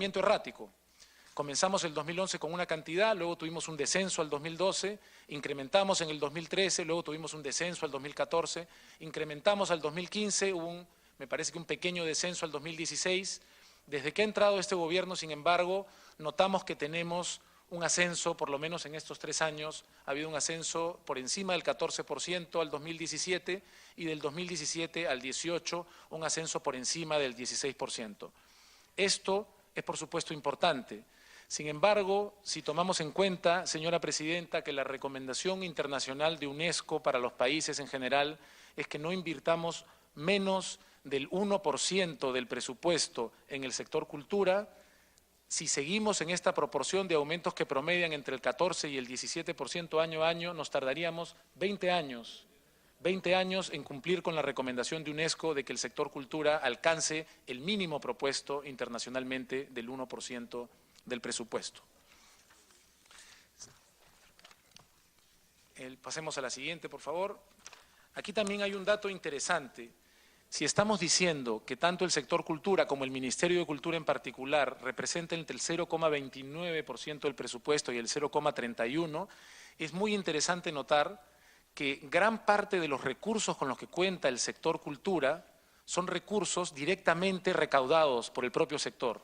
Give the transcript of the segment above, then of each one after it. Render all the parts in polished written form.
errático. Comenzamos el 2011 con una cantidad, luego tuvimos un descenso al 2012, incrementamos en el 2013, luego tuvimos un descenso al 2014, incrementamos al 2015, me parece que un pequeño descenso al 2016. Desde que ha entrado este gobierno, sin embargo, notamos que tenemos un ascenso, por lo menos en estos 3 años, ha habido un ascenso por encima del 14% al 2017 y del 2017 al 18 un ascenso por encima del 16%. Esto es, por supuesto, importante. Sin embargo, si tomamos en cuenta, señora Presidenta, que la recomendación internacional de UNESCO para los países en general es que no invirtamos menos del 1% del presupuesto en el sector cultura, si seguimos en esta proporción de aumentos que promedian entre el 14 y el 17% año a año, nos tardaríamos 20 años en cumplir con la recomendación de UNESCO de que el sector cultura alcance el mínimo propuesto internacionalmente del 1% del presupuesto. Pasemos a la siguiente, por favor. Aquí también hay un dato interesante. Si estamos diciendo que tanto el sector cultura como el Ministerio de Cultura en particular representan entre el 0,29% del presupuesto y el 0,31%, es muy interesante notar que gran parte de los recursos con los que cuenta el sector cultura son recursos directamente recaudados por el propio sector.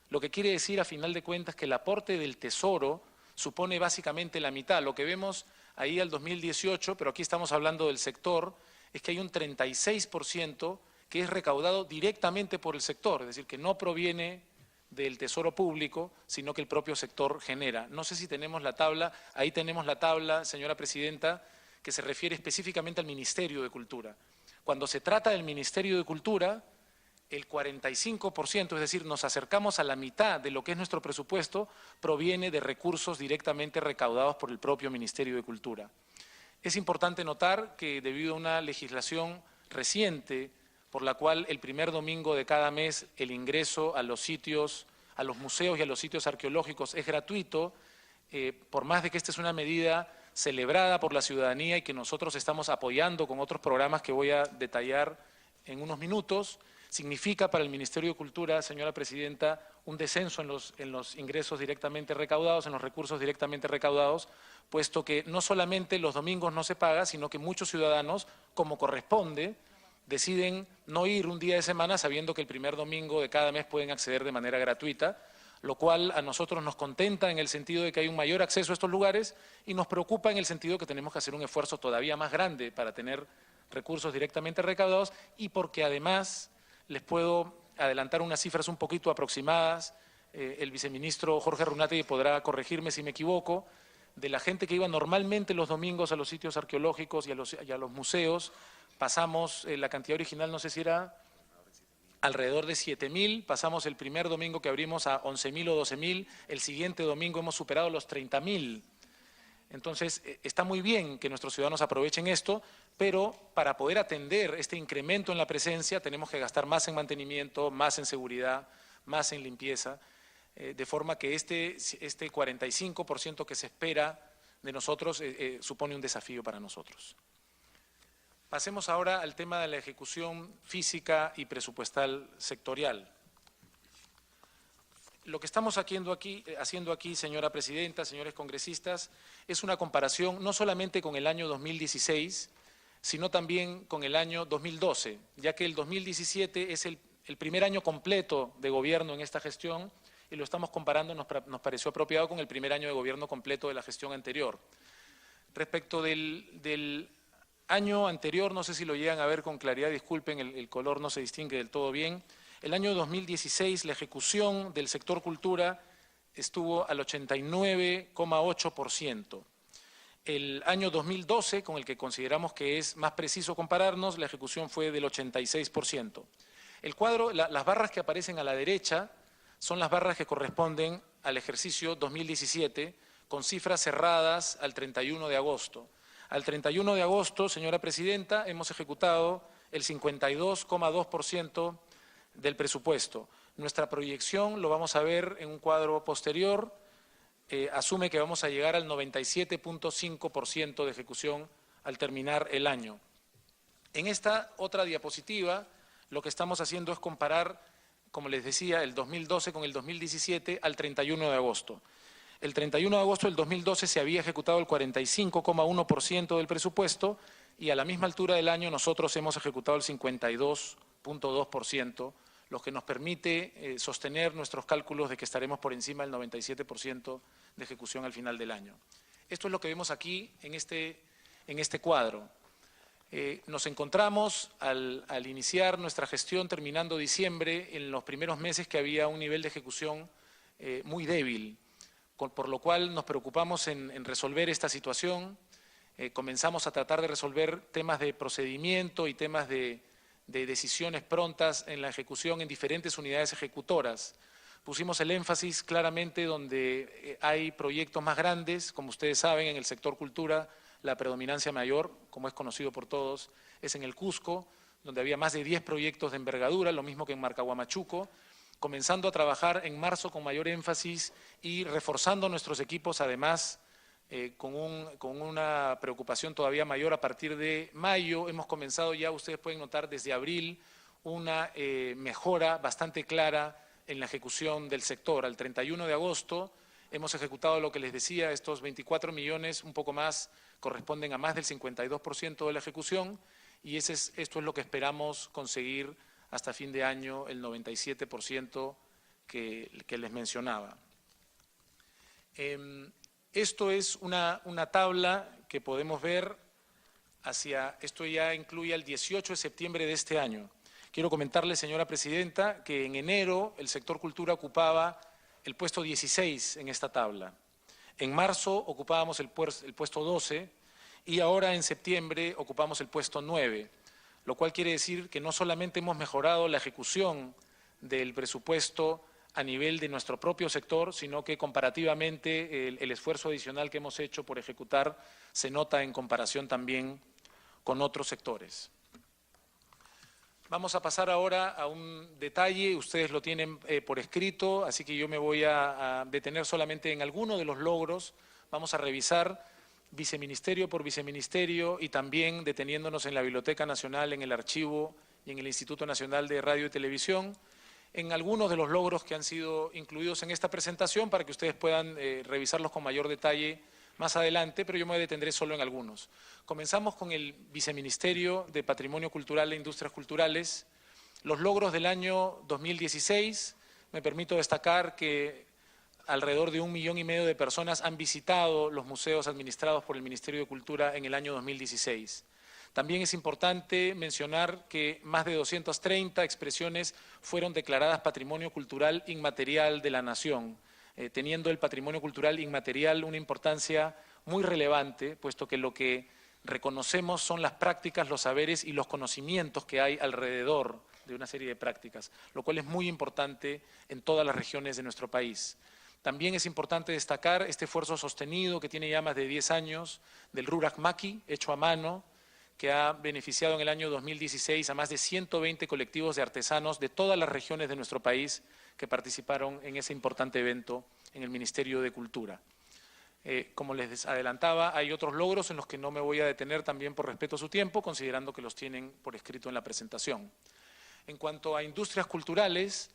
Lo que quiere decir, a final de cuentas, que el aporte del Tesoro supone básicamente la mitad. Lo que vemos ahí al 2018, pero aquí estamos hablando del sector, es que hay un 36% que es recaudado directamente por el sector, es decir, que no proviene del Tesoro Público, sino que el propio sector genera. No sé si tenemos la tabla, ahí tenemos la tabla, señora Presidenta, que se refiere específicamente al Ministerio de Cultura. Cuando se trata del Ministerio de Cultura, el 45%, es decir, nos acercamos a la mitad de lo que es nuestro presupuesto, proviene de recursos directamente recaudados por el propio Ministerio de Cultura. Es importante notar que debido a una legislación reciente por la cual el primer domingo de cada mes el ingreso a los sitios, a los museos y a los sitios arqueológicos es gratuito, por más de que esta es una medida celebrada por la ciudadanía y que nosotros estamos apoyando con otros programas que voy a detallar en unos minutos, significa para el Ministerio de Cultura, señora Presidenta, un descenso en los ingresos directamente recaudados, en los recursos directamente recaudados, puesto que no solamente los domingos no se paga, sino que muchos ciudadanos, como corresponde, deciden no ir un día de semana sabiendo que el primer domingo de cada mes pueden acceder de manera gratuita, lo cual a nosotros nos contenta en el sentido de que hay un mayor acceso a estos lugares y nos preocupa en el sentido que tenemos que hacer un esfuerzo todavía más grande para tener recursos directamente recaudados y porque además les puedo adelantar unas cifras un poquito aproximadas, el viceministro Jorge Runate podrá corregirme si me equivoco, de la gente que iba normalmente los domingos a los sitios arqueológicos y a los museos, pasamos la cantidad original, no sé si era alrededor de 7.000, pasamos el primer domingo que abrimos a 11.000 o 12.000, el siguiente domingo hemos superado los 30.000. Entonces, está muy bien que nuestros ciudadanos aprovechen esto, pero para poder atender este incremento en la presencia tenemos que gastar más en mantenimiento, más en seguridad, más en limpieza, de forma que este 45% que se espera de nosotros supone un desafío para nosotros. Pasemos ahora al tema de la ejecución física y presupuestal sectorial. Lo que estamos haciendo aquí, señora Presidenta, señores congresistas, es una comparación no solamente con el año 2016, sino también con el año 2012, ya que el 2017 es el primer año completo de gobierno en esta gestión y lo estamos comparando, nos pareció apropiado con el primer año de gobierno completo de la gestión anterior. Respecto del año anterior, no sé si lo llegan a ver con claridad, disculpen, el color no se distingue del todo bien. El año 2016 la ejecución del sector cultura estuvo al 89,8%. El año 2012, con el que consideramos que es más preciso compararnos, la ejecución fue del 86%. El cuadro, las barras que aparecen a la derecha son las barras que corresponden al ejercicio 2017 con cifras cerradas al 31 de agosto. Al 31 de agosto, señora Presidenta, hemos ejecutado el 52,2% del presupuesto. Nuestra proyección, lo vamos a ver en un cuadro posterior, asume que vamos a llegar al 97,5% de ejecución al terminar el año. En esta otra diapositiva, lo que estamos haciendo es comparar como les decía, el 2012 con el 2017 al 31 de agosto. El 31 de agosto del 2012 se había ejecutado el 45,1% del presupuesto y a la misma altura del año nosotros hemos ejecutado el 52,2%, lo que nos permite sostener nuestros cálculos de que estaremos por encima del 97% de ejecución al final del año. Esto es lo que vemos aquí en este cuadro. Nos encontramos al iniciar nuestra gestión terminando diciembre en los primeros meses que había un nivel de ejecución muy débil, por lo cual nos preocupamos en resolver esta situación. Comenzamos a tratar de resolver temas de procedimiento y temas de decisiones prontas en la ejecución en diferentes unidades ejecutoras. Pusimos el énfasis claramente donde hay proyectos más grandes, como ustedes saben, en el sector cultura, la predominancia mayor, como es conocido por todos, es en el Cusco, donde había más de 10 proyectos de envergadura, lo mismo que en Marcahuamachuco, comenzando a trabajar en marzo con mayor énfasis y reforzando nuestros equipos, además, con una preocupación todavía mayor a partir de mayo. Hemos comenzado ya, ustedes pueden notar, desde abril, una mejora bastante clara en la ejecución del sector. Al 31 de agosto hemos ejecutado lo que les decía, estos 24 millones, un poco más, corresponden a más del 52% de la ejecución y esto es lo que esperamos conseguir hasta fin de año, el 97% que les mencionaba. Esto es una tabla que podemos ver esto ya incluye el 18 de septiembre de este año. Quiero comentarle, señora presidenta, que en enero el sector cultura ocupaba el puesto 16 en esta tabla. En marzo ocupábamos el puesto 12 y ahora en septiembre ocupamos el puesto 9, lo cual quiere decir que no solamente hemos mejorado la ejecución del presupuesto a nivel de nuestro propio sector, sino que comparativamente el esfuerzo adicional que hemos hecho por ejecutar se nota en comparación también con otros sectores. Vamos a pasar ahora a un detalle, ustedes lo tienen por escrito, así que yo me voy a detener solamente en alguno de los logros. Vamos a revisar viceministerio por viceministerio y también deteniéndonos en la Biblioteca Nacional, en el archivo y en el Instituto Nacional de Radio y Televisión, en algunos de los logros que han sido incluidos en esta presentación para que ustedes puedan revisarlos con mayor detalle más adelante, pero yo me detendré solo en algunos. Comenzamos con el Viceministerio de Patrimonio Cultural e Industrias Culturales. Los logros del año 2016, me permito destacar que alrededor de 1,5 millones de personas han visitado los museos administrados por el Ministerio de Cultura en el año 2016. También es importante mencionar que más de 230 expresiones fueron declaradas Patrimonio Cultural Inmaterial de la Nación, teniendo el patrimonio cultural inmaterial una importancia muy relevante, puesto que lo que reconocemos son las prácticas, los saberes y los conocimientos que hay alrededor de una serie de prácticas, lo cual es muy importante en todas las regiones de nuestro país. También es importante destacar este esfuerzo sostenido que tiene ya más de 10 años del Rurak Maki, hecho a mano, que ha beneficiado en el año 2016 a más de 120 colectivos de artesanos de todas las regiones de nuestro país que participaron en ese importante evento en el Ministerio de Cultura. Como les adelantaba, hay otros logros en los que no me voy a detener también por respeto a su tiempo, considerando que los tienen por escrito en la presentación. En cuanto a industrias culturales,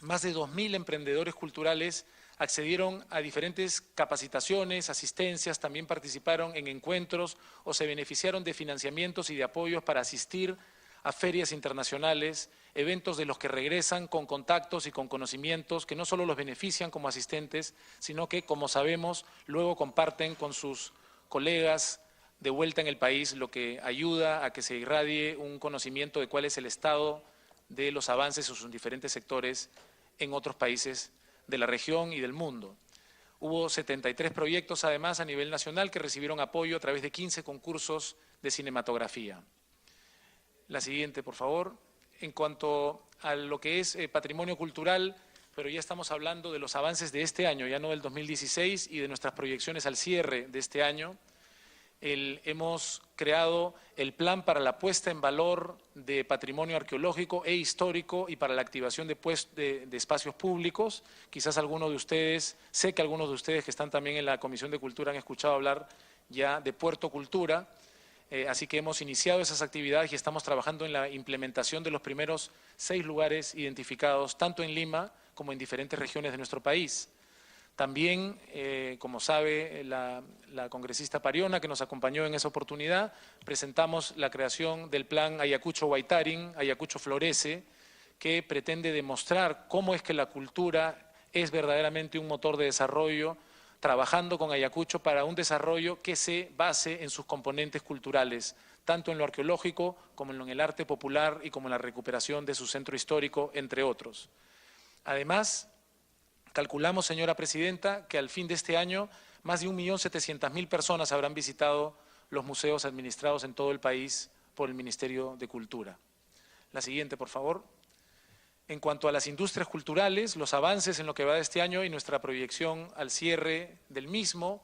más de 2.000 emprendedores culturales accedieron a diferentes capacitaciones, asistencias, también participaron en encuentros o se beneficiaron de financiamientos y de apoyos para asistir a ferias internacionales, eventos de los que regresan con contactos y con conocimientos que no solo los benefician como asistentes, sino que, como sabemos, luego comparten con sus colegas de vuelta en el país, lo que ayuda a que se irradie un conocimiento de cuál es el estado de los avances en sus diferentes sectores en otros países de la región y del mundo. Hubo 73 proyectos, además, a nivel nacional que recibieron apoyo a través de 15 concursos de cinematografía. La siguiente, por favor. En cuanto a lo que es patrimonio cultural, pero ya estamos hablando de los avances de este año, ya no del 2016, y de nuestras proyecciones al cierre de este año. Hemos creado el plan para la puesta en valor de patrimonio arqueológico e histórico y para la activación de espacios públicos. Quizás algunos de ustedes, sé que algunos de ustedes que están también en la Comisión de Cultura han escuchado hablar ya de Puerto Cultura. Así que hemos iniciado esas actividades y estamos trabajando en la implementación de los primeros 6 lugares identificados, tanto en Lima como en diferentes regiones de nuestro país. También, como sabe la congresista Pariona, que nos acompañó en esa oportunidad, presentamos la creación del plan Ayacucho Huaytarin, Ayacucho Florece, que pretende demostrar cómo es que la cultura es verdaderamente un motor de desarrollo, trabajando con Ayacucho para un desarrollo que se base en sus componentes culturales, tanto en lo arqueológico como en el arte popular y como en la recuperación de su centro histórico, entre otros. Además, calculamos, señora presidenta, que al fin de este año más de 1.700.000 personas habrán visitado los museos administrados en todo el país por el Ministerio de Cultura. La siguiente, por favor. En cuanto a las industrias culturales, los avances en lo que va de este año y nuestra proyección al cierre del mismo,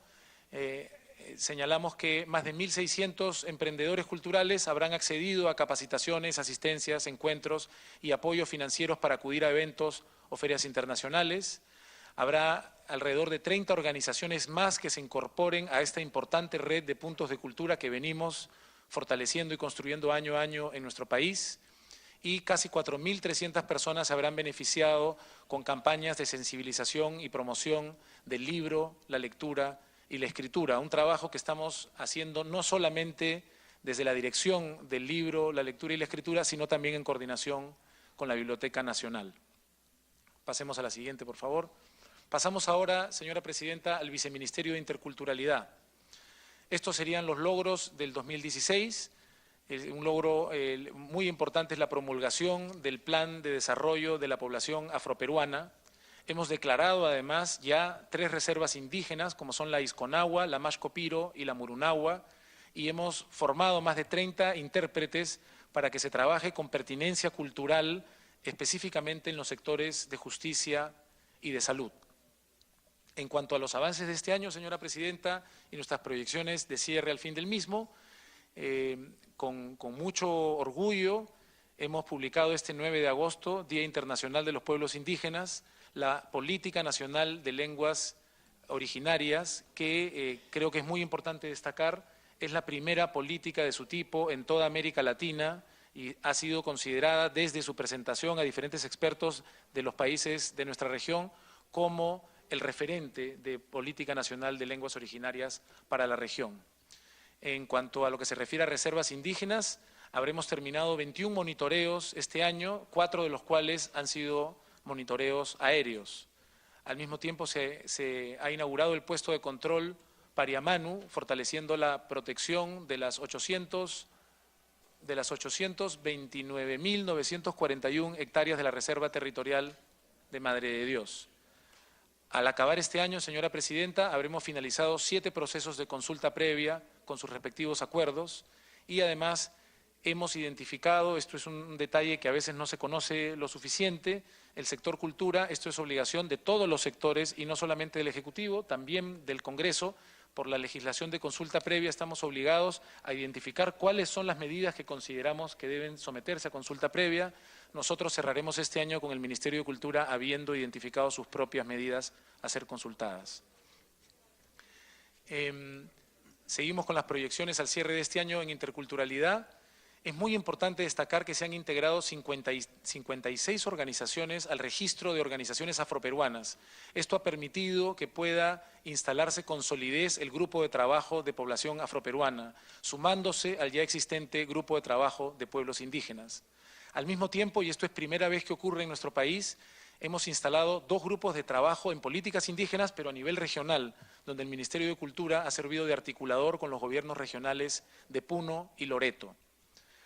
señalamos que más de 1.600 emprendedores culturales habrán accedido a capacitaciones, asistencias, encuentros y apoyos financieros para acudir a eventos o ferias internacionales. Habrá alrededor de 30 organizaciones más que se incorporen a esta importante red de puntos de cultura que venimos fortaleciendo y construyendo año a año en nuestro país. Y casi 4.300 personas se habrán beneficiado con campañas de sensibilización y promoción del libro, la lectura y la escritura. Un trabajo que estamos haciendo no solamente desde la dirección del libro, la lectura y la escritura, sino también en coordinación con la Biblioteca Nacional. Pasemos a la siguiente, por favor. Pasamos ahora, señora presidenta, al Viceministerio de Interculturalidad. Estos serían los logros del 2016. Un logro muy importante es la promulgación del Plan de Desarrollo de la Población Afroperuana. Hemos declarado además ya 3 reservas indígenas, como son la Isconagua, la Mashcopiro y la Murunagua, y hemos formado más de 30 intérpretes para que se trabaje con pertinencia cultural, específicamente en los sectores de justicia y de salud. En cuanto a los avances de este año, señora presidenta, y nuestras proyecciones de cierre al fin del mismo, con mucho orgullo hemos publicado este 9 de agosto, Día Internacional de los Pueblos Indígenas, la Política Nacional de Lenguas Originarias, que creo que es muy importante destacar, es la primera política de su tipo en toda América Latina y ha sido considerada desde su presentación a diferentes expertos de los países de nuestra región como el referente de Política Nacional de Lenguas Originarias para la región. En cuanto a lo que se refiere a reservas indígenas, habremos terminado 21 monitoreos este año, 4 de los cuales han sido monitoreos aéreos. Al mismo tiempo se ha inaugurado el puesto de control Pariamanu, fortaleciendo la protección de las 829.941 hectáreas de la Reserva Territorial de Madre de Dios. Al acabar este año, señora presidenta, habremos finalizado 7 procesos de consulta previa con sus respectivos acuerdos y además hemos identificado, esto es un detalle que a veces no se conoce lo suficiente, el sector cultura, esto es obligación de todos los sectores y no solamente del Ejecutivo, también del Congreso. Por la legislación de consulta previa estamos obligados a identificar cuáles son las medidas que consideramos que deben someterse a consulta previa. Nosotros cerraremos este año con el Ministerio de Cultura habiendo identificado sus propias medidas a ser consultadas. Seguimos con las proyecciones al cierre de este año en interculturalidad. Es muy importante destacar que se han integrado 56 organizaciones al registro de organizaciones afroperuanas. Esto ha permitido que pueda instalarse con solidez el grupo de trabajo de población afroperuana, sumándose al ya existente grupo de trabajo de pueblos indígenas. Al mismo tiempo, y esto es primera vez que ocurre en nuestro país, hemos instalado 2 grupos de trabajo en políticas indígenas, pero a nivel regional, donde el Ministerio de Cultura ha servido de articulador con los gobiernos regionales de Puno y Loreto.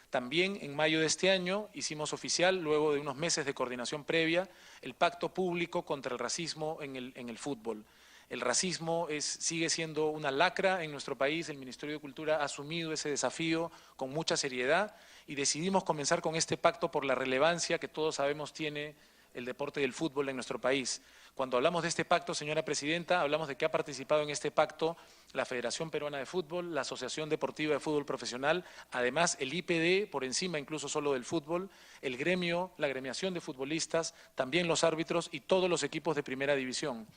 También en mayo de este año hicimos oficial, luego de unos meses de coordinación previa, el Pacto Público contra el Racismo en el fútbol. El racismo sigue siendo una lacra en nuestro país, el Ministerio de Cultura ha asumido ese desafío con mucha seriedad y decidimos comenzar con este pacto por la relevancia que todos sabemos tiene el deporte del fútbol en nuestro país. Cuando hablamos de este pacto, señora presidenta, hablamos de que ha participado en este pacto la Federación Peruana de Fútbol, la Asociación Deportiva de Fútbol Profesional, además el IPD, por encima incluso solo del fútbol, el gremio, la gremiación de futbolistas, también los árbitros y todos los equipos de primera división.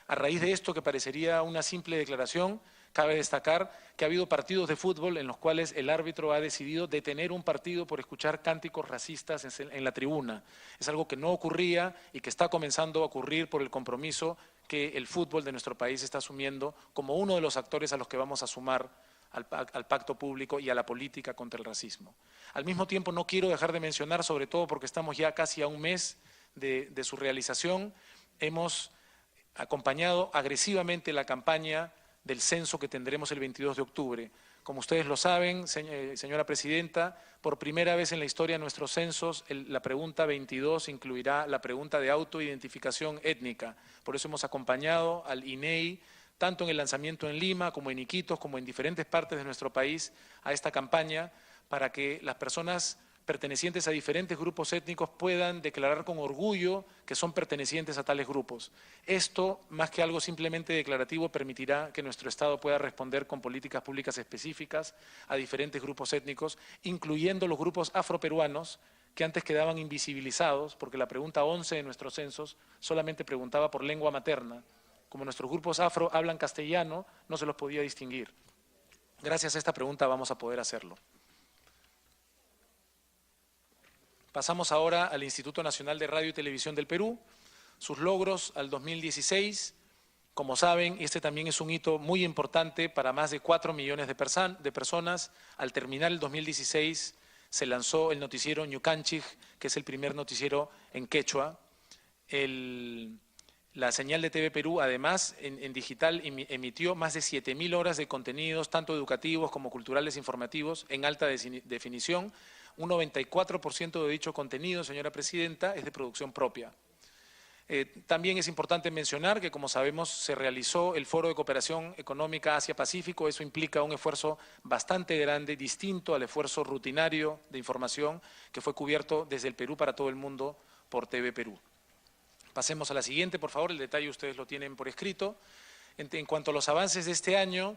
A raíz de esto, que parecería una simple declaración, Cabe destacar que ha habido partidos de fútbol en los cuales el árbitro ha decidido detener un partido por escuchar cánticos racistas en la tribuna. Es algo que no ocurría y que está comenzando a ocurrir por el compromiso que el fútbol de nuestro país está asumiendo como uno de los actores a los que vamos a sumar al pacto público y a la política contra el racismo. Al mismo tiempo, no quiero dejar de mencionar, sobre todo porque estamos ya casi a un mes de su realización, hemos acompañado agresivamente la campaña del censo que tendremos el 22 de octubre. Como ustedes lo saben, señora Presidenta, por primera vez en la historia de nuestros censos, la pregunta 22 incluirá la pregunta de autoidentificación étnica. Por eso hemos acompañado al INEI, tanto en el lanzamiento en Lima, como en Iquitos, como en diferentes partes de nuestro país, a esta campaña para que las personas pertenecientes a diferentes grupos étnicos puedan declarar con orgullo que son pertenecientes a tales grupos. Esto, más que algo simplemente declarativo, permitirá que nuestro Estado pueda responder con políticas públicas específicas a diferentes grupos étnicos, incluyendo los grupos afroperuanos, que antes quedaban invisibilizados, porque la pregunta 11 de nuestros censos solamente preguntaba por lengua materna. Como nuestros grupos afro hablan castellano, no se los podía distinguir. Gracias a esta pregunta vamos a poder hacerlo. Pasamos ahora al Instituto Nacional de Radio y Televisión del Perú. Sus logros al 2016, como saben, este también es un hito muy importante para más de 4 millones de personas. Al terminar el 2016 se lanzó el noticiero Ñukanchik, que es el primer noticiero en quechua. La señal de TV Perú, además, en digital emitió más de 7.000 horas de contenidos, tanto educativos como culturales informativos, en alta definición. Un 94% de dicho contenido, señora Presidenta, es de producción propia. También es importante mencionar que, como sabemos, se realizó el Foro de Cooperación Económica Asia-Pacífico. Eso implica un esfuerzo bastante grande, distinto al esfuerzo rutinario de información que fue cubierto desde el Perú para todo el mundo por TV Perú. Pasemos a la siguiente, por favor. El detalle ustedes lo tienen por escrito. En cuanto a los avances de este año,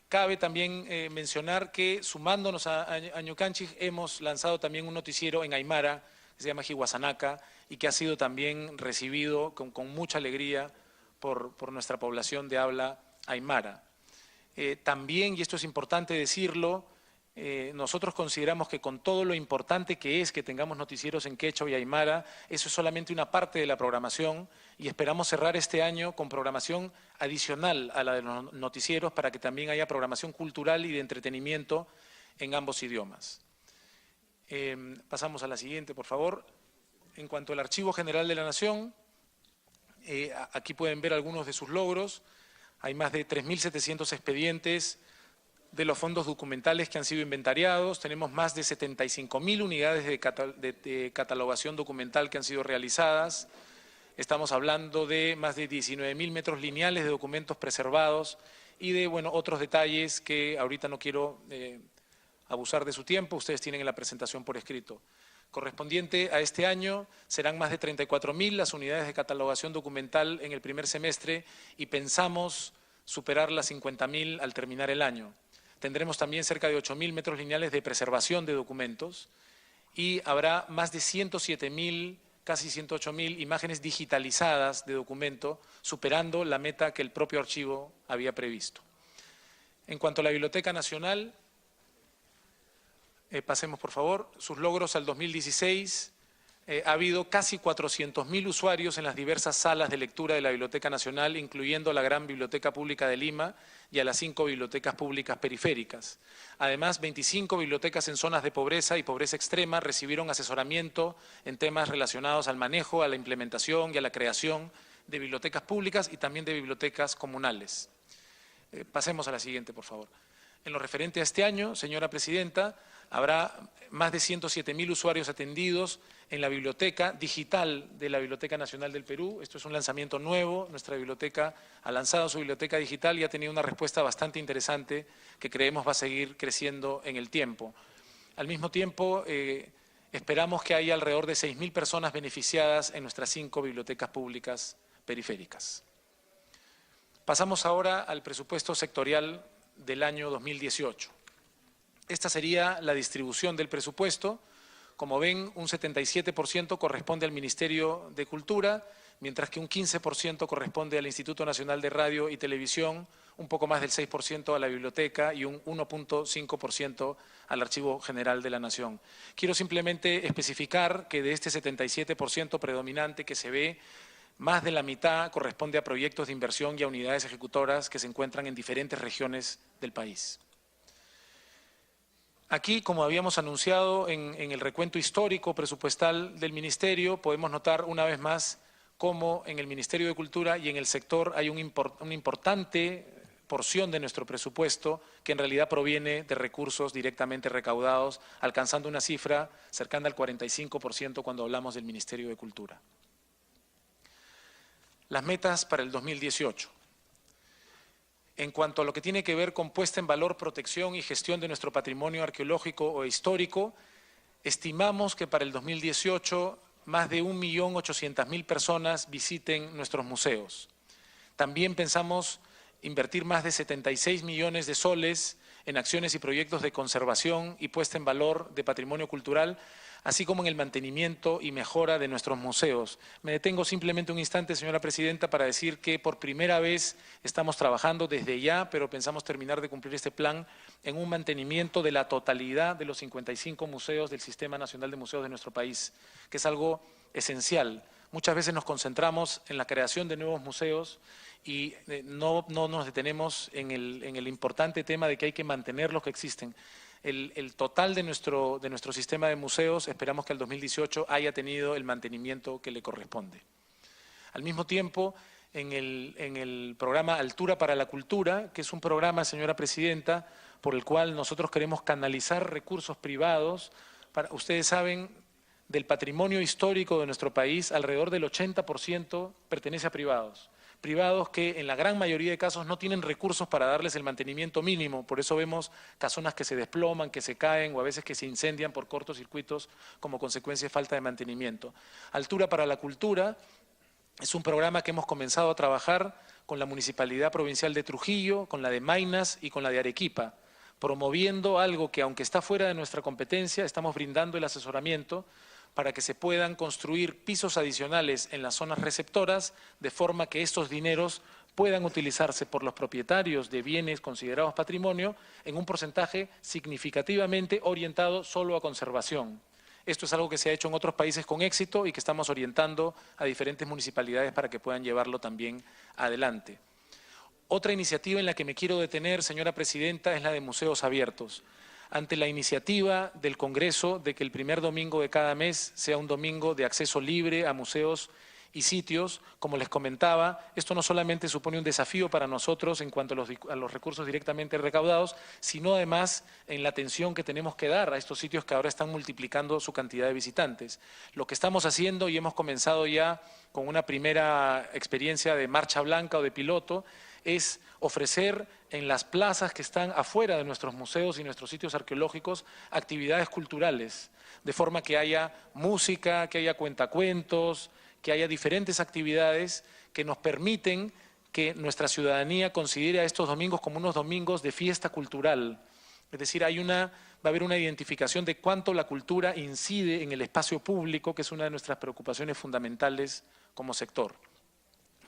cabe también mencionar que, sumándonos a Ñukanchik, hemos lanzado también un noticiero en Aymara, que se llama Jihuasanaca, y que ha sido también recibido con mucha alegría por nuestra población de habla aymara. También, y esto es importante decirlo, nosotros consideramos que con todo lo importante que es que tengamos noticieros en quechua y aymara, eso es solamente una parte de la programación y esperamos cerrar este año con programación adicional a la de los noticieros para que también haya programación cultural y de entretenimiento en ambos idiomas. Pasamos a la siguiente, por favor. En cuanto al Archivo General de la Nación, aquí pueden ver algunos de sus logros. Hay más de 3.700 expedientes de los fondos documentales que han sido inventariados. Tenemos más de 75.000 unidades de catalogación documental que han sido realizadas. Estamos hablando de más de 19.000 metros lineales de documentos preservados y de otros detalles que ahorita no quiero abusar de su tiempo. Ustedes tienen en la presentación por escrito. Correspondiente a este año serán más de 34.000 las unidades de catalogación documental en el primer semestre y pensamos superar las 50.000 al terminar el año. Tendremos también cerca de 8.000 metros lineales de preservación de documentos y habrá más de 107.000, casi 108.000 imágenes digitalizadas de documento, superando la meta que el propio archivo había previsto. En cuanto a la Biblioteca Nacional, pasemos por favor, sus logros al 2016. Ha habido casi 400.000 usuarios en las diversas salas de lectura de la Biblioteca Nacional, incluyendo la Gran Biblioteca Pública de Lima y a las 5 bibliotecas públicas periféricas. Además, 25 bibliotecas en zonas de pobreza y pobreza extrema recibieron asesoramiento en temas relacionados al manejo, a la implementación y a la creación de bibliotecas públicas y también de bibliotecas comunales. Pasemos a la siguiente, por favor. En lo referente a este año, señora Presidenta, habrá más de 107.000 usuarios atendidos en la biblioteca digital de la Biblioteca Nacional del Perú. Esto es un lanzamiento nuevo. Nuestra biblioteca ha lanzado su biblioteca digital y ha tenido una respuesta bastante interesante que creemos va a seguir creciendo en el tiempo. Al mismo tiempo, esperamos que haya alrededor de 6.000 personas beneficiadas en nuestras 5 bibliotecas públicas periféricas. Pasamos ahora al presupuesto sectorial del año 2018. Esta sería la distribución del presupuesto. Como ven, un 77% corresponde al Ministerio de Cultura mientras que un 15% corresponde al Instituto Nacional de Radio y Televisión, un poco más del 6% a la biblioteca y un 1.5% al Archivo General de la Nación. Quiero simplemente especificar que de este 77% predominante que se ve, más de la mitad corresponde a proyectos de inversión y a unidades ejecutoras que se encuentran en diferentes regiones del país. Aquí, como habíamos anunciado en el recuento histórico presupuestal del Ministerio, podemos notar una vez más cómo en el Ministerio de Cultura y en el sector hay una importante porción de nuestro presupuesto que en realidad proviene de recursos directamente recaudados, alcanzando una cifra cercana al 45% cuando hablamos del Ministerio de Cultura. Las metas para el 2018. En cuanto a lo que tiene que ver con puesta en valor, protección y gestión de nuestro patrimonio arqueológico o histórico, estimamos que para el 2018 más de 1.800.000 personas visiten nuestros museos. También pensamos invertir más de 76 millones de soles en acciones y proyectos de conservación y puesta en valor de patrimonio cultural, así como en el mantenimiento y mejora de nuestros museos. Me detengo simplemente un instante, señora presidenta, para decir que por primera vez estamos trabajando desde ya, pero pensamos terminar de cumplir este plan en un mantenimiento de la totalidad de los 55 museos del Sistema Nacional de Museos de nuestro país, que es algo esencial. Muchas veces nos concentramos en la creación de nuevos museos y no nos detenemos en el importante tema de que hay que mantener los que existen. El total de nuestro sistema de museos, esperamos que el 2018 haya tenido el mantenimiento que le corresponde. Al mismo tiempo, en el programa Altura para la Cultura, que es un programa, señora presidenta, por el cual nosotros queremos canalizar recursos privados. Ustedes saben, del patrimonio histórico de nuestro país, alrededor del 80% pertenece a privados. Privados que en la gran mayoría de casos no tienen recursos para darles el mantenimiento mínimo, por eso vemos casonas que se desploman, que se caen o a veces que se incendian por cortocircuitos como consecuencia de falta de mantenimiento. Altura para la Cultura es un programa que hemos comenzado a trabajar con la Municipalidad Provincial de Trujillo, con la de Maynas y con la de Arequipa, promoviendo algo que aunque está fuera de nuestra competencia, estamos brindando el asesoramiento para que se puedan construir pisos adicionales en las zonas receptoras, de forma que estos dineros puedan utilizarse por los propietarios de bienes considerados patrimonio en un porcentaje significativamente orientado solo a conservación. Esto es algo que se ha hecho en otros países con éxito y que estamos orientando a diferentes municipalidades para que puedan llevarlo también adelante. Otra iniciativa en la que me quiero detener, señora presidenta, es la de museos abiertos. Ante la iniciativa del Congreso de que el primer domingo de cada mes sea un domingo de acceso libre a museos y sitios, como les comentaba, esto no solamente supone un desafío para nosotros en cuanto a los recursos directamente recaudados, sino además en la atención que tenemos que dar a estos sitios que ahora están multiplicando su cantidad de visitantes. Lo que estamos haciendo, y hemos comenzado ya con una primera experiencia de marcha blanca o de piloto, es ofrecer en las plazas que están afuera de nuestros museos y nuestros sitios arqueológicos actividades culturales, de forma que haya música, que haya cuentacuentos, que haya diferentes actividades que nos permiten que nuestra ciudadanía considere a estos domingos como unos domingos de fiesta cultural. Es decir, va a haber una identificación de cuánto la cultura incide en el espacio público, que es una de nuestras preocupaciones fundamentales como sector.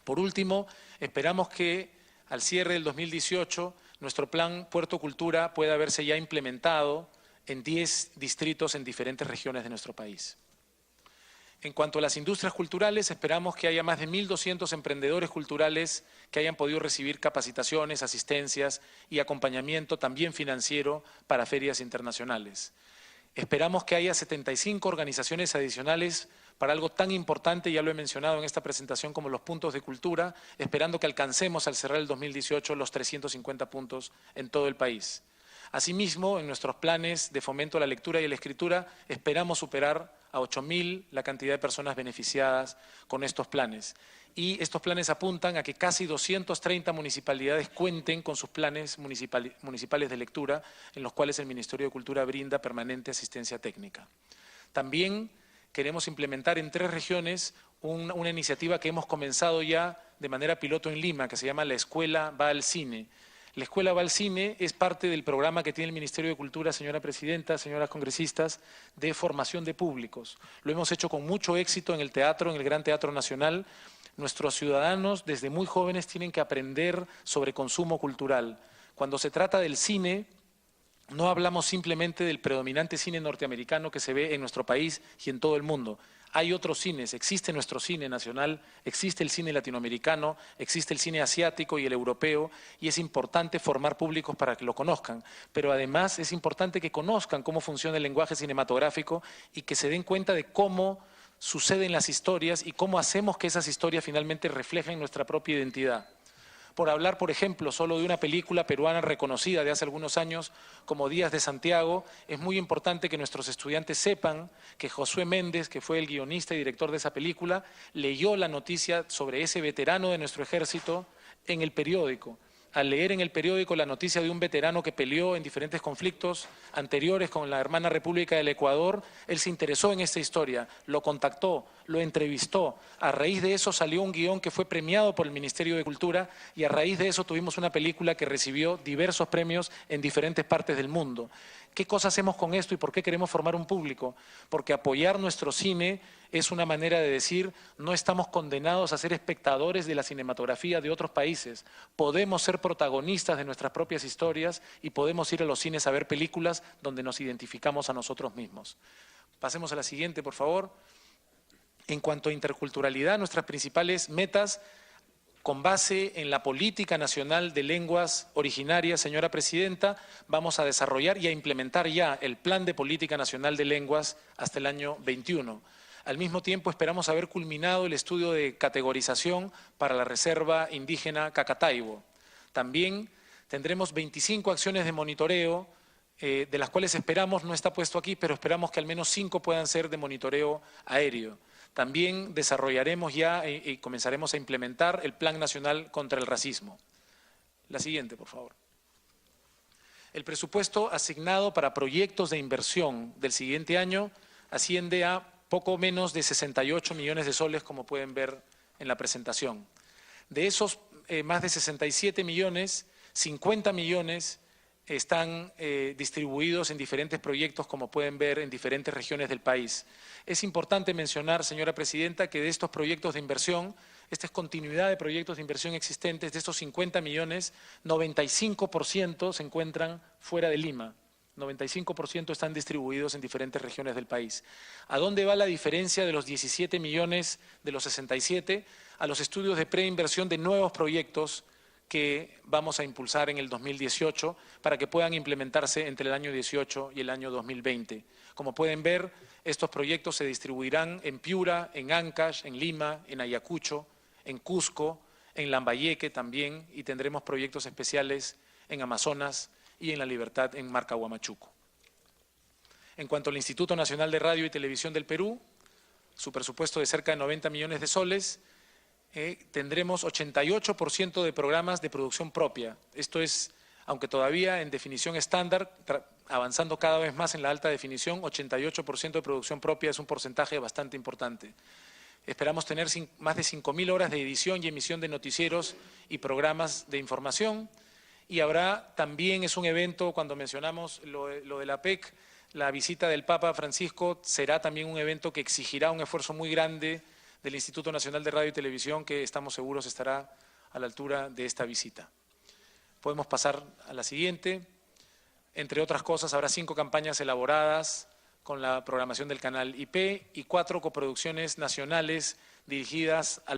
Por último, esperamos que al cierre del 2018, nuestro plan Puerto Cultura pueda verse ya implementado en 10 distritos en diferentes regiones de nuestro país. En cuanto a las industrias culturales, esperamos que haya más de 1.200 emprendedores culturales que hayan podido recibir capacitaciones, asistencias y acompañamiento también financiero para ferias internacionales. Esperamos que haya 75 organizaciones adicionales para algo tan importante, ya lo he mencionado en esta presentación, como los puntos de cultura, esperando que alcancemos al cerrar el 2018 los 350 puntos en todo el país. Asimismo, en nuestros planes de fomento a la lectura y a la escritura, esperamos superar a 8.000 la cantidad de personas beneficiadas con estos planes. Y estos planes apuntan a que casi 230 municipalidades cuenten con sus planes municipales de lectura, en los cuales el Ministerio de Cultura brinda permanente asistencia técnica. También queremos implementar en 3 regiones una iniciativa que hemos comenzado ya de manera piloto en Lima, que se llama La Escuela va al Cine. La Escuela va al Cine es parte del programa que tiene el Ministerio de Cultura, señora presidenta, señoras congresistas, de formación de públicos. Lo hemos hecho con mucho éxito en el teatro, en el Gran Teatro Nacional, Nuestros ciudadanos desde muy jóvenes tienen que aprender sobre consumo cultural. Cuando se trata del cine, no hablamos simplemente del predominante cine norteamericano que se ve en nuestro país y en todo el mundo. Hay otros cines, existe nuestro cine nacional, existe el cine latinoamericano, existe el cine asiático y el europeo, y es importante formar públicos para que lo conozcan. Pero además es importante que conozcan cómo funciona el lenguaje cinematográfico y que se den cuenta de cómo suceden las historias y cómo hacemos que esas historias finalmente reflejen nuestra propia identidad. Por hablar, por ejemplo, solo de una película peruana reconocida de hace algunos años como Días de Santiago, es muy importante que nuestros estudiantes sepan que Josué Méndez, que fue el guionista y director de esa película, leyó la noticia sobre ese veterano de nuestro ejército en el periódico. Al leer en el periódico la noticia de un veterano que peleó en diferentes conflictos anteriores con la hermana República del Ecuador, él se interesó en esta historia, lo contactó, lo entrevistó. A raíz de eso salió un guión que fue premiado por el Ministerio de Cultura y a raíz de eso tuvimos una película que recibió diversos premios en diferentes partes del mundo. ¿Qué cosa hacemos con esto y por qué queremos formar un público? Porque apoyar nuestro cine es una manera de decir, no estamos condenados a ser espectadores de la cinematografía de otros países. Podemos ser protagonistas de nuestras propias historias y podemos ir a los cines a ver películas donde nos identificamos a nosotros mismos. Pasemos a la siguiente, por favor. En cuanto a interculturalidad, nuestras principales metas, con base en la Política Nacional de Lenguas Originarias, señora Presidenta, vamos a desarrollar y a implementar ya el Plan de Política Nacional de Lenguas hasta el año 21. Al mismo tiempo, esperamos haber culminado el estudio de categorización para la Reserva Indígena Cacataibo. También tendremos 25 acciones de monitoreo, de las cuales esperamos, no está puesto aquí, pero esperamos que al menos 5 puedan ser de monitoreo aéreo. También desarrollaremos ya y comenzaremos a implementar el Plan Nacional contra el Racismo. La siguiente, por favor. El presupuesto asignado para proyectos de inversión del siguiente año asciende a poco menos de 68 millones de soles, como pueden ver en la presentación. De esos más de 67 millones, 50 millones están distribuidos en diferentes proyectos, como pueden ver, en diferentes regiones del país. Es importante mencionar, señora Presidenta, que de estos proyectos de inversión, esta es continuidad de proyectos de inversión existentes, de estos 50 millones, 95% se encuentran fuera de Lima. 95% están distribuidos en diferentes regiones del país. ¿A dónde va la diferencia de los 17 millones de los 67? A los estudios de preinversión de nuevos proyectos que vamos a impulsar en el 2018 para que puedan implementarse entre el año 18 y el año 2020. Como pueden ver, estos proyectos se distribuirán en Piura, en Ancash, en Lima, en Ayacucho, en Cusco, en Lambayeque también, y tendremos proyectos especiales en Amazonas y en La Libertad, en Marcahuamachuco. En cuanto al Instituto Nacional de Radio y Televisión del Perú, su presupuesto de cerca de 90 millones de soles, tendremos 88% de programas de producción propia. Esto es, aunque todavía en definición estándar, avanzando cada vez más en la alta definición, 88% de producción propia es un porcentaje bastante importante. Esperamos tener más de 5.000 horas de edición y emisión de noticieros y programas de información. Y habrá también, es un evento, cuando mencionamos lo de la PEC, la visita del Papa Francisco será también un evento que exigirá un esfuerzo muy grande del Instituto Nacional de Radio y Televisión, que estamos seguros estará a la altura de esta visita. Podemos pasar a la siguiente. Entre otras cosas, habrá 5 campañas elaboradas con la programación del canal IP y 4 coproducciones nacionales dirigidas a